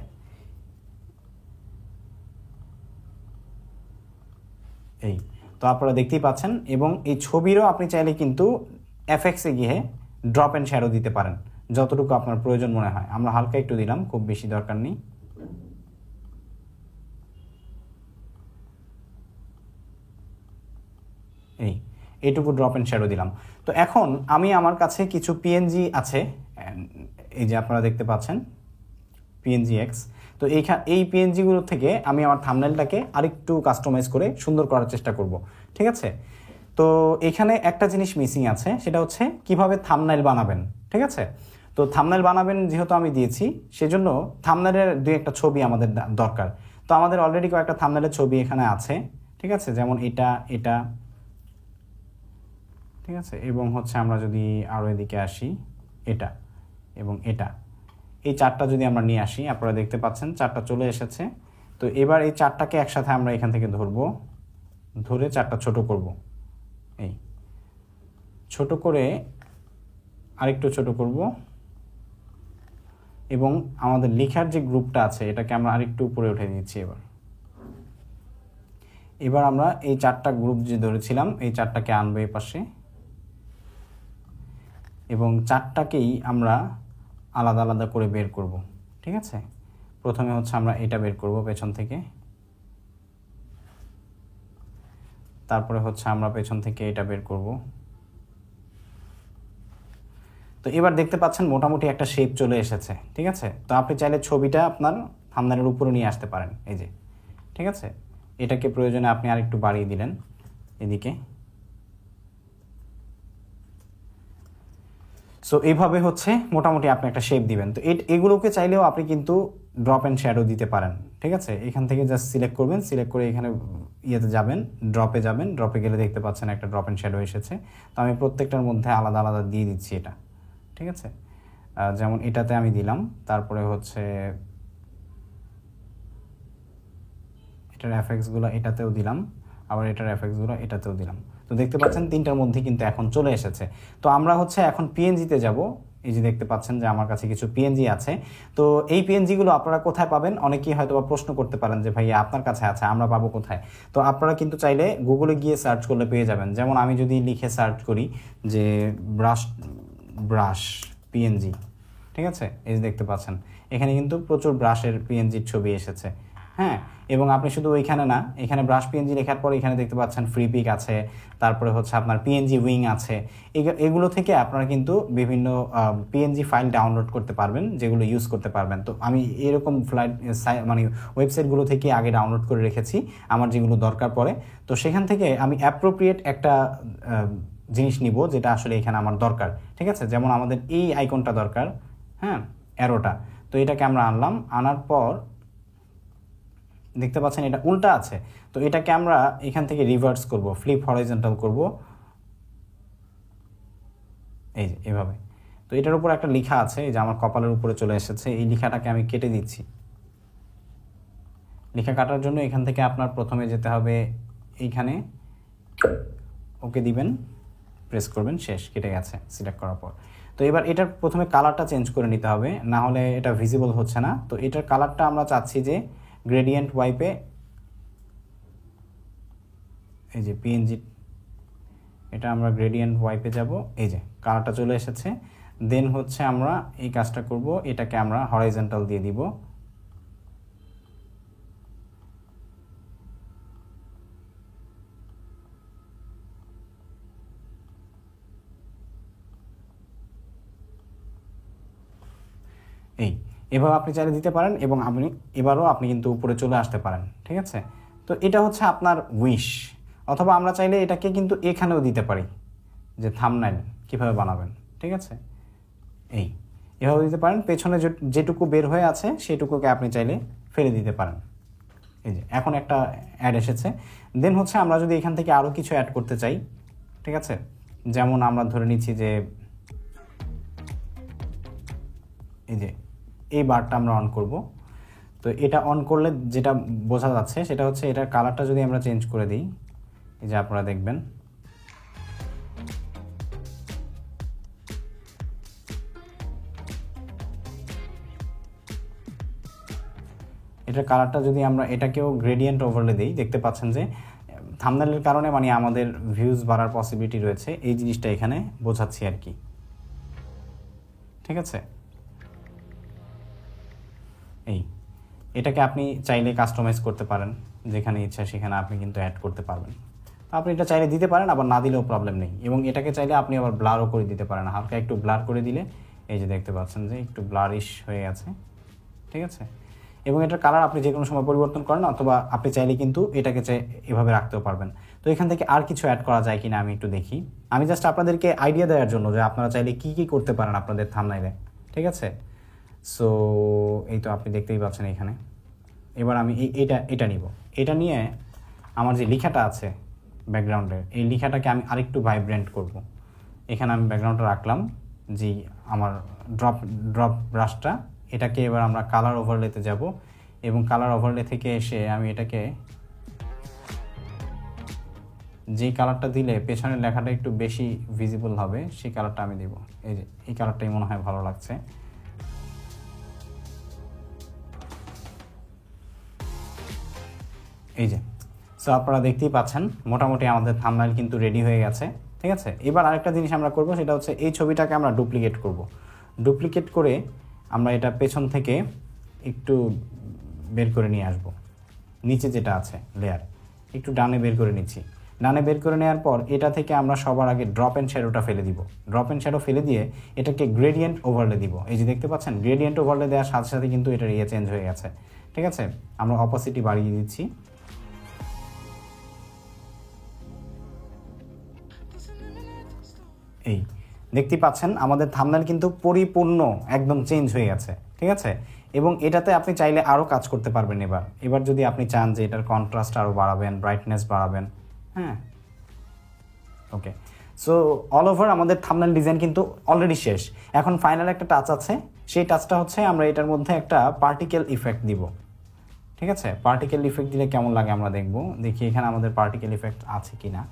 এই তো আপনারা দেখতেই পাচ্ছেন। এবং এই ছবিরও আপনি চাইলে কিন্তু এফএক্সে গিয়ে ড্রপ অ্যান্ড শ্যাডো দিতে পারেন, যতটুকু আপনার প্রয়োজন মনে হয়। আমরা হালকা একটু দিলাম, খুব বেশি দরকার নেই। এইটুকু ড্রপ অ্যান্ড শ্যাডো দিলাম। তো এখন আমি আমার কাছে কিছু পিএনজি আছে, এই যে আপনারা দেখতে পাচ্ছেন পিএনজি এক্স। তো এই পিএনজিগুলো থেকে আমি আমার থাম্বনেইলটাকে আরেকটু কাস্টমাইজ করে সুন্দর করার চেষ্টা করব, ঠিক আছে। তো এখানে একটা জিনিস মিসিং আছে, সেটা হচ্ছে কিভাবে থাম্বনেইল বানাবেন, ঠিক আছে। তো থাম্বনেল বানাবেন যেহেতু আমি দিয়েছি, সেজন্য থাম্বনেলের দুই একটা ছবি আমাদের দরকার। তো আমাদের অলরেডি কয়েকটা থাম্বনেলের ছবি এখানে আছে, ঠিক আছে, যেমন এটা, ঠিক আছে, এবং হচ্ছে আমরা যদি আরও এদিকে আসি, এটা এবং এটা, এই চারটা যদি আমরা নিয়ে আসি, আপনারা দেখতে পাচ্ছেন চারটা চলে এসেছে। তো এবার এই চারটাকে একসাথে আমরা এখান থেকে ধরে চারটা ছোট করব, এই ছোট করে আরেকটু ছোট করব, এবং আমাদের লেখার যে গ্রুপটা আছে এটাকে আমরা আরেকটু উপরে উঠে দিচ্ছি। এবার আমরা এই চারটা গ্রুপ যে ধরেছিলাম এই চারটাকে আনবো এই পাশে, এবং চারটাকেই আমরা আলাদা আলাদা করে বের করব, ঠিক আছে। প্রথমে হচ্ছে আমরা এটা বের করব পেছন থেকে, তারপরে হচ্ছে আমরা পেছন থেকে এটা বের করব। তো এবার দেখতে পাচ্ছেন মোটামুটি একটা শেপ চলে এসেছে, ঠিক আছে। তো আপনি চাইলে ছবিটা আপনার থাম্বনেলের উপরে নিয়ে আসতে পারেন, এই যে, ঠিক আছে। এটাকে প্রয়োজনে আপনি আরেকটু বাড়িয়ে দিলেন এদিকে। সো এইভাবে হচ্ছে মোটামুটি আপনি একটা শেপ দিবেন। তো এগুলোকে চাইলেও আপনি কিন্তু ড্রপ অ্যান্ড শ্যাডো দিতে পারেন, ঠিক আছে। এখান থেকে জাস্ট সিলেক্ট করবেন, সিলেক্ট করে এখানে ইয়েতে যাবেন, ড্রপে গেলে দেখতে পাচ্ছেন একটা ড্রপ অ্যান্ড শ্যাডো এসেছে। তো আমি প্রত্যেকটার মধ্যে আলাদা আলাদা দিয়ে দিচ্ছি এটা, ঠিক আছে। যেমন এটাতে আমি দিলাম, তারপরে হচ্ছে এটার এফেক্টসগুলো এটাতেও দিলাম, আবার এটার এফেক্টসগুলো এটাতেও দিলাম। তো দেখতে পাচ্ছেন তিনটার মধ্যে কিন্তু এখন চলে এসেছে। তো আমরা হচ্ছে এখন পিএনজিতে যাব। এই যে দেখতে পাচ্ছেন যে আমার কাছে কিছু পিএনজি আছে। তো এই পিএনজিগুলো আপনারা কোথায় পাবেন? অনেকেই হয়তো বা প্রশ্ন করতে পারেন যে ভাইয়া আপনার কাছে আছে, আমরা পাবো কোথায়? তো আপনারা কিন্তু চাইলে গুগলে গিয়ে সার্চ করলে পেয়ে যাবেন। যেমন আমি যদি লিখে সার্চ করি যে ব্রাশ পিএনজি, ঠিক আছে, এই যে দেখতে পাচ্ছেন এখানে কিন্তু প্রচুর ব্রাশের পিএনজির ছবি এসেছে, হ্যাঁ। এবং আপনি শুধু ওইখানে না, এখানে ব্রাশ পিএনজি লেখার পর এখানে দেখতে পাচ্ছেন ফ্রি পিক আছে, তারপরে হচ্ছে আপনার পিএনজি উইং আছে। এগুলো থেকে আপনারা কিন্তু বিভিন্ন পিএনজি ফাইল ডাউনলোড করতে পারবেন, যেগুলো ইউজ করতে পারবেন। তো আমি এরকম মানে ওয়েবসাইটগুলো থেকে আগে ডাউনলোড করে রেখেছি আমার যেগুলো দরকার পড়ে। তো সেখান থেকে আমি অ্যাপ্রোপ্রিয়েট একটা জিনিস নিব যেটা আসলে এখানে আমার দরকার, ঠিক আছে। যেমন আমাদের এই আইকনটা দরকার, হ্যাঁ, অ্যারোটা। তো এটাকে আমরা আনলাম, আনার পর দেখতে পাচ্ছেন এটা উল্টা আছে। তো এটাকে আমরা এখান থেকে রিভার্স করব, ফ্লিপ হরাইজন্টাল করব, এই যে এভাবে। তো এটার উপর একটা লেখা আছে, এই যে আমার কপালের উপরে চলে এসেছে, এই লেখাটাকে আমি কেটে দিচ্ছি। লেখা কাটার জন্য এখান থেকে আপনার প্রথমে যেতে হবে এইখানে, ওকে দিবেন, প্রেস করবেন, শেষ, কেটে গেছে সিলেক্ট করার পর। তো এবার এটার প্রথমে কালারটা চেঞ্জ করে নিতে হবে, না হলে এটা ভিজিবল হচ্ছে না। তো এটার কালারটা আমরা চাচ্ছি যে গ্রেডিয়েন্ট ওয়াইপে, এই যে পিএনজি, এটা আমরা গ্রেডিয়েন্ট ওয়াইপে যাব, এই যে কালারটা চলে এসেছে। দেন হচ্ছে আমরা এই কাজটা করব, এটাকে আমরা হরাইজন্টাল দিয়ে দিব, এভাবে আপনি চাইলে দিতে পারেন, এবং আপনি কিন্তু উপরে চলে আসতে পারেন, ঠিক আছে। তো এটা হচ্ছে আপনার উইশ, অথবা আমরা চাইলে এটাকে কিন্তু এখানেও দিতে পারি যে থাম্বনেল কীভাবে বানাবেন, ঠিক আছে। এভাবে দিতে পারেন। পেছনে যেটুকু বের হয়ে আছে সেটুকুকে আপনি চাইলে ফেলে দিতে পারেন। এই যে এখন একটা অ্যাড এসেছে। দেন হচ্ছে আমরা যদি এখান থেকে আরও কিছু অ্যাড করতে চাই, ঠিক আছে, যেমন আমরা ধরে নিচ্ছি যে এই যে এই বারটা আমরা অন করব। তো এটা অন করলে যেটা বোঝা যাচ্ছে সেটা হচ্ছে এটার কালারটা যদি আমরা চেঞ্জ করে দিই, এই যে আপনারা দেখবেন এটার কালারটা যদি আমরা এটাকেও গ্রেডিয়েন্ট ওভারলে দিই, দেখতে পাচ্ছেন যে থাম্বনেলের কারণে মানে আমাদের ভিউজ বাড়ার পসিবিলিটি রয়েছে, এই জিনিসটা এখানে বোঝাচ্ছি আর কি, ঠিক আছে। এটাকে আপনি চাইলে কাস্টমাইজ করতে পারেন, যেখানে ইচ্ছা সেখানে আপনি কিন্তু অ্যাড করতে পারবেন। আপনি এটা চাইলে দিতে পারেন, আবার না দিলেও প্রবলেম নেই। এবং এটাকে চাইলে আপনি আবার ব্লারও করে দিতে পারেন, হালকা একটু ব্লার করে দিলে এই যে দেখতে পাচ্ছেন যে একটু ব্লারিশ হয়ে গেছে, ঠিক আছে। এবং এটার কালার আপনি যে কোনো সময় পরিবর্তন করেন, অথবা আপনি চাইলে কিন্তু এটাকে এভাবে রাখতেও পারবেন। তো এখান থেকে আর কিছু অ্যাড করা যায় কিনা আমি একটু দেখি। আমি জাস্ট আপনাদেরকে আইডিয়া দেওয়ার জন্য যে আপনারা চাইলে কি কি করতে পারেন আপনাদের থাম্বনেইলে। ঠিক আছে। সো এই তো আপনি দেখতেই পাচ্ছেন এখানে। এবার আমি এটা নিব, এটা নিয়ে আমার যে লেখাটা আছে ব্যাকগ্রাউন্ডের, এই লেখাটাকে আমি আরেকটু ভাইব্রেন্ট করব। এখানে আমি ব্যাকগ্রাউন্ডটা রাখলাম, যে আমার ড্রপ ব্রাশটা, এটাকে এবার আমরা কালার ওভারলেতে যাব এবং কালার ওভারলে থেকে এসে আমি এটাকে, যেই কালারটা দিলে পেছনের লেখাটা একটু বেশি ভিজিবল হবে সেই কালারটা আমি দিব। এই যে এই কালারটাই মনে হয় ভালো লাগছে। এই যে, সো আপনারা দেখতেই পাচ্ছেন মোটামুটি আমাদের থাম্বনেল কিন্তু রেডি হয়ে গেছে। ঠিক আছে, এবার আরেকটা জিনিস আমরা করব, সেটা হচ্ছে এই ছবিটাকে আমরা ডুপ্লিকেট করব। ডুপ্লিকেট করে আমরা এটা পেছন থেকে একটু বের করে নিয়ে আসব, নিচে যেটা আছে লেয়ার একটু ডানে বের করে নিচ্ছি। ডানে বের করে নেওয়ার পর এটা থেকে আমরা সবার আগে ড্রপ অ্যান্ড শ্যাডোটা ফেলে দিব। ড্রপ অ্যান্ড শ্যাডো ফেলে দিয়ে এটাকে গ্রেডিয়েন্ট ওভারলে দিব। এই যে দেখতে পাচ্ছেন, গ্রেডিয়েন্ট ওভারলে দেওয়ার সাথে সাথে কিন্তু এটার চেঞ্জ হয়ে গেছে। ঠিক আছে, আমরা অপোসিটি বাড়িয়ে দিচ্ছি। এই দেখতে পাচ্ছেন আমাদের থাম্বনেল কিন্তু পরিপূর্ণ একদম চেঞ্জ হয়ে গেছে। ঠিক আছে, এবং এটাতে আপনি চাইলে আরও কাজ করতে পারবেন। এবার যদি আপনি চান যে এটার কন্ট্রাস্ট আরও বাড়াবেন, ব্রাইটনেস বাড়াবেন, হ্যাঁ ওকে। সো অল ওভার আমাদের থাম্বনেল ডিজাইন কিন্তু অলরেডি শেষ। এখন ফাইনাল একটা টাচ আছে, সেই টাচটা হচ্ছে আমরা এটার মধ্যে একটা পার্টিকেল ইফেক্ট দিব। ঠিক আছে, পার্টিকেল ইফেক্ট দিলে কেমন লাগে আমরা দেখব। দেখি এখানে আমাদের পার্টিকেল ইফেক্ট আছে কি না।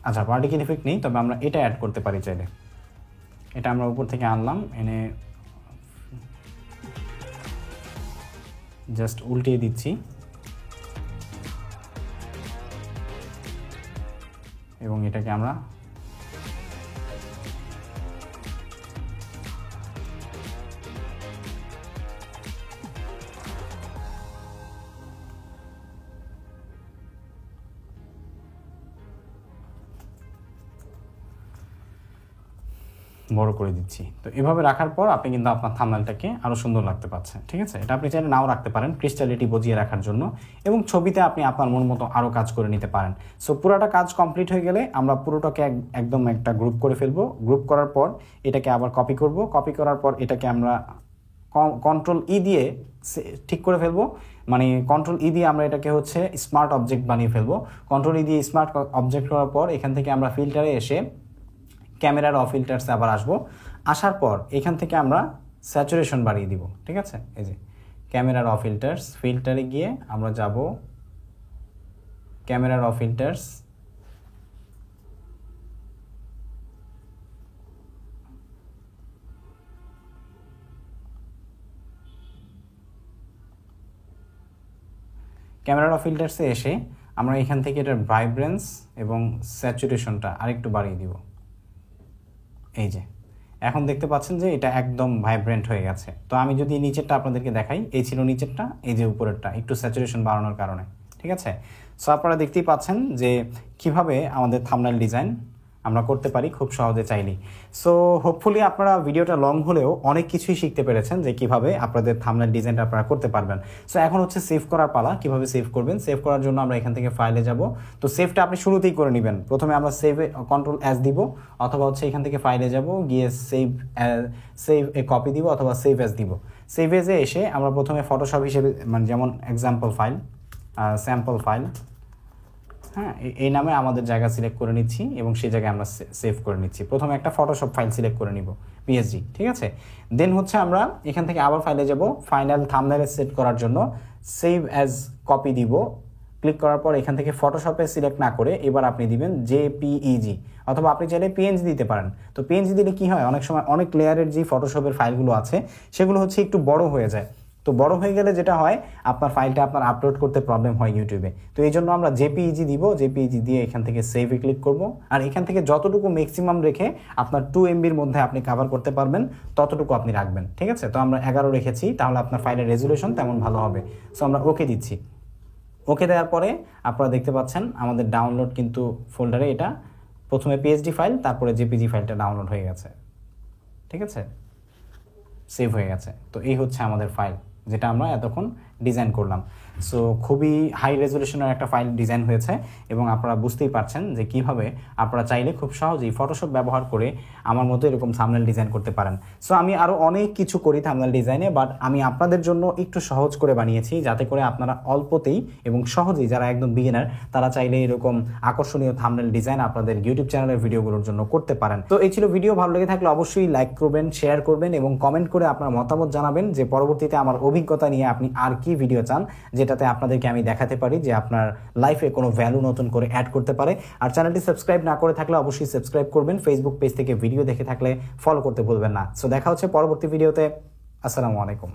আচ্ছা, পার্টিকেল ইফেক্ট নেই, তবে আমরা এটা অ্যাড করতে পারি চাইলে। এটা আমরা উপর থেকে আনলাম, এনে জাস্ট উল্টিয়ে দিচ্ছি এবং এটাকে আমরা বড় করে দিচ্ছি। তো এভাবে রাখার পর আপনি কিন্তু আপনার থাম্বনেলটাকে আরও সুন্দর লাগতে পাচ্ছেন। ঠিক আছে, এটা আপনি চাইলে নাও রাখতে পারেন ক্রিস্টালিটি বজিয়ে রাখার জন্য, এবং ছবিতে আপনি আপনার মন মতো আরও কাজ করে নিতে পারেন। সো পুরোটা কাজ কমপ্লিট হয়ে গেলে আমরা পুরোটাকে একদম একটা গ্রুপ করে ফেলবো। গ্রুপ করার পর এটাকে আবার কপি করব। কপি করার পর এটাকে আমরা কন্ট্রোল ই দিয়ে ঠিক করে ফেলবো। মানে কন্ট্রোল ই দিয়ে আমরা এটাকে হচ্ছে স্মার্ট অবজেক্ট বানিয়ে ফেলবো। কন্ট্রোল ই দিয়ে স্মার্ট অবজেক্ট করার পর এখান থেকে আমরা ফিল্টারে এসে ক্যামেরার অফ ফিল্টার্সে আবার আসবো। আসার পর এখান থেকে আমরা স্যাচুরেশন বাড়িয়ে দিব। ঠিক আছে, এই যে ক্যামেরার অফ ফিল্টার্স, ফিল্টারে গিয়ে আমরা যাব ক্যামেরার অফ ফিল্টার্স, ক্যামেরার অফ ফিল্টার্সে এসে আমরা এখান থেকে এটার ভাইব্রেন্স এবং স্যাচুরেশনটা আরেকটু বাড়িয়ে দিব। এই যে এখন দেখতে পাচ্ছেন যে এটা একদম ভাইব্রেন্ট হয়ে গেছে। তো আমি যদি নিচেরটা আপনাদেরকে দেখাই, এই ছিল নিচেরটা, এই যে উপরেরটা একটু স্যাচুরেশন বাড়ানোর কারণে। ঠিক আছে, সো আপনারা দেখতেই পাচ্ছেন যে কিভাবে আমাদের থাম্বনেল ডিজাইন আমরা করতে পারি খুব সহজে চাইলেই। সো হোপফুলি আপনারা ভিডিওটা লং হলেও অনেক কিছুই শিখতে পেরেছেন যে কিভাবে আপনাদের থাম্বনেল ডিজাইনটা আপনারা করতে পারবেন। সো এখন হচ্ছে সেভ করার পালা। কিভাবে সেভ করবেন, সেভ করার জন্য আমরা এখান থেকে ফাইলে যাব। তো সেভটা আপনি শুরুতেই করে নেবেন। প্রথমে আমরা সেভে কন্ট্রোল এস দিব, অথবা হচ্ছে এখান থেকে ফাইলে যাব, গিয়ে সেভ এ কপি দিব, অথবা সেভ এস দিব। সেভ এসে এসে আমরা প্রথমে ফটোশপ হিসেবে, মানে যেমন এক্সাম্পল ফাইল, স্যাম্পল ফাইল, হ্যাঁ এই নামে আমাদের জায়গা সিলেক্ট করে নিচ্ছি এবং সেই জায়গায় আমরা সেভ করে নিচ্ছি। প্রথমে একটা ফটোশপ ফাইল সিলেক্ট করে নিব, পিএসজি। ঠিক আছে, দেন হচ্ছে আমরা এখান থেকে আবার ফাইলে যাব। ফাইনাল থাম্বনেল সেট করার জন্য সেভ অ্যাজ কপি দিব। ক্লিক করার পর এখান থেকে ফটোশপে সিলেক্ট না করে এবার আপনি দিবেন জেপিইজি, অথবা আপনি চাইলে পিএনজি দিতে পারেন। তো পিএনজি দিলে কি হয়, অনেক সময় অনেক লেয়ারের যে ফটোশপের ফাইলগুলো আছে সেগুলো হচ্ছে একটু বড় হয়ে যায়। তো বড় হয়ে গেলে যেটা হয়, আপনার ফাইলটা আপনার আপলোড করতে প্রবলেম হয় ইউটিউবে। তো এই জন্য আমরা জেপিইজি দিব। জেপিইজি দিয়ে এখান থেকে সেভে ক্লিক করব, আর এখান থেকে যতটুকু ম্যাক্সিমাম রেখে আপনার 2 MBর মধ্যে আপনি কভার করতে পারবেন ততটুকু আপনি রাখবেন। ঠিক আছে, তো আমরা 11 রেখেছি, তাহলে আপনার ফাইলের রেজুলেশন তেমন ভালো হবে। সো আমরা ওকে দিচ্ছি। ওকে দেওয়ার পরে আপনারা দেখতে পাচ্ছেন আমাদের ডাউনলোড কিন্তু ফোল্ডারে এটা প্রথমে পিএসডি ফাইল, তারপরে জেপিজি ফাইলটা ডাউনলোড হয়ে গেছে। ঠিক আছে, সেভ হয়ে গেছে। তো এই হচ্ছে আমাদের ফাইল, যেটা আমরা এতক্ষণ ডিজাইন করলাম। সো খুবই হাই রেজলিউশনের একটা ফাইল ডিজাইন হয়েছে এবং আপনারা বুঝতেই পারছেন যে কিভাবে আপনারা চাইলে খুব সহজেই ফটোশপ ব্যবহার করে আমার মতো এরকম থাম্বনেল ডিজাইন করতে পারেন। সো আমি আরও অনেক কিছু করি থাম্বনেল ডিজাইনে, বাট আমি আপনাদের জন্য একটু সহজ করে বানিয়েছি যাতে করে আপনারা অল্পতেই এবং সহজেই, যারা একদম বিগিনার তারা চাইলে এরকম আকর্ষণীয় থাম্বনেল ডিজাইন আপনাদের ইউটিউব চ্যানেলের ভিডিওগুলোর জন্য করতে পারেন। তো এই ছিল ভিডিও। ভালো লেগে থাকলে অবশ্যই লাইক করবেন, শেয়ার করবেন এবং কমেন্ট করে আপনার মতামত জানাবেন যে পরবর্তীতে আমার অভিজ্ঞতা নিয়ে আপনি আর কি ভিডিও চান, যেটাতে আপনাদেরকে আমি দেখাতে পারি যে আপনার লাইফে কোনো ভ্যালু নতুন করে অ্যাড করতে পারে। আর চ্যানেলটি সাবস্ক্রাইব না করে থাকলে অবশ্যই সাবস্ক্রাইব করবেন। ফেসবুক পেজ থেকে ভিডিও দেখে থাকলে ফলো করতে ভুলবেন না। সো দেখা হচ্ছে পরবর্তী ভিডিওতে। আসসালামু আলাইকুম।